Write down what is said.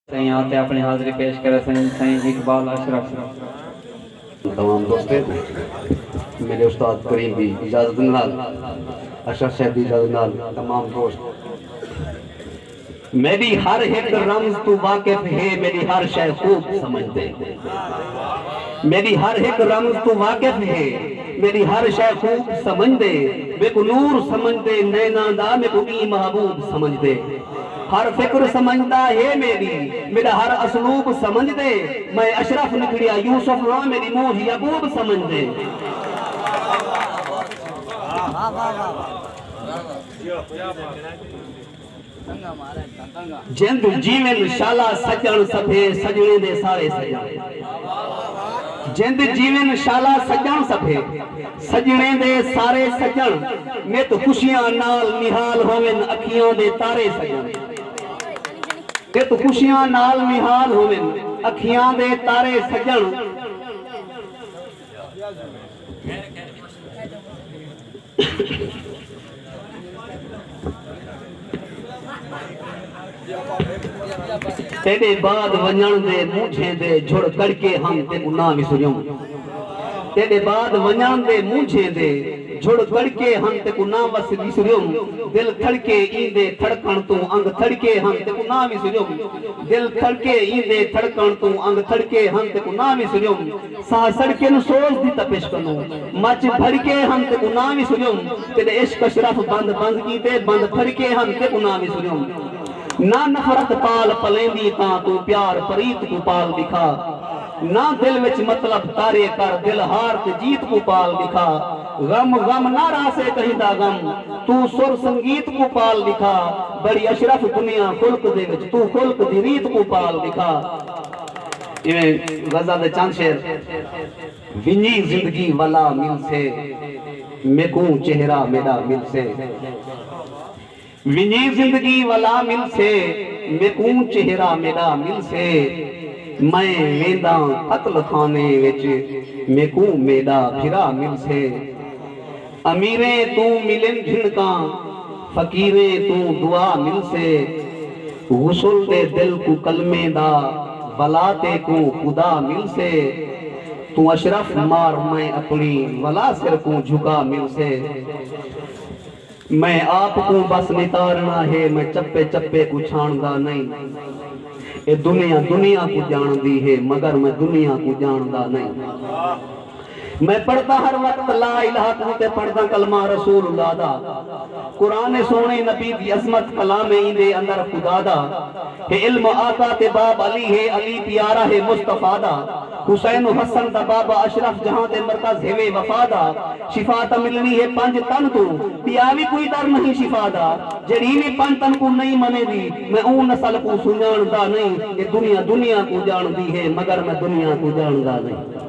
सही आते अपनी हाजिरी पेश करे सही इकबाल अशरफ। तमाम दोस्तों मेरे उस्ताद करीम भी इजाजत नाल अशरफ साहब की इजाजत नाल तमाम दोस्त मेरी हर एक रमज तू वाकिफ है मेरी हर शय खूब समझते मेरी हर एक रमज तू वाकिफ है मेरी हर शय खूब समझते मेरे नूर समझते नैना दा मेरे महबूब समझते हर फिक्र समझता है मेरा हर असलूब समझ दे मैं अशरफ निकलिया यूसुफ ना मेरी मुंह यकूब समझ दे। जिंद जीवन शाला सजन सभे सजने दे सारे सजन जिंद जीवन शाला सजन सभे सजने दे सारे सजन नित खुशियां नाल निहाल होवन अखियां दे तारे सजन नित खुशियां नाल निहाल होवन अखियां दे तारे सजन तेरे बाद वंजन दे मूंझे दे जुड़ करके हम ते ना विसरियों तेरे बाद वंजन दे मूंझे दे जुड़ करके हम ते ना बस विसरियों दिल धड़के ईंदे धड़कन तू अंग धड़के हम ते ना विसरियों दिल धड़के ईंदे धड़कन तू अंग धड़के हम ते ना विसरियों सा सड़के नु सोच दी तपिश कनो मच भड़के हम ते ना विसरियों तेरे इश्क अशरफ बंद बंद कीते बंद फड़के हम ते ना विसरियों ना नफरत पाल पलेंदी ता तू प्यार प्रीत को पाल दिखा ना दिल विच मतलब तारे कर दिल हार ते जीत को पाल दिखा गम गम ना रासे कहिंदा गम तू सुर संगीत को पाल दिखा बड़ी अशरफ दुनिया खुल्क दे विच तू खुल्क दी रीत को पाल दिखा। इवें गजा दे चंद शेर विनी जिंदगी वाला मिल से मेकू चेहरा मेरा मिल से विनी जिंदगी वाला मिल से मेकू चेहरा मेरा मिल से मैं वेंदा कत्ल खाने विच मेकू मेरा फिरा मिल से अमीरे तू मिलन झिनका फकीरे तू दुआ मिल से गुसल दे दिल को कलमे दा वलाते को खुदा मिल से तू अशरफ मार मैं अपनी वला सिर को झुका मिल से मैं आपको बस नितारना है मैं चप्पे चप्पे को छाणदा नहीं ये दुनिया दुनिया को जानती है मगर मैं दुनिया को जानता नहीं मैं पढ़ता हर वक्त ला इलाहा ते पढ़ता कलमा रसूलुल्लाह दा कुरान सोने नबी दी अजमत कलाम इंदे अंदर खुदा दा है इल्म आता ते बाब अली है अली प्यारा है मुस्तफा दा हुसैन हसन दा बाबा अशरफ जहां ते मरकज है वफा दा शिफा ता मिलनी है पंज तन तो पिया भी कोई दर नहीं शिफा दा जड़ी ने पंज तन को नहीं मनेदी मैं ऊ नस्ल को सुजानदा नहीं ये दुनिया दुनिया को जानती है मगर मैं दुनिया को जानदा नहीं।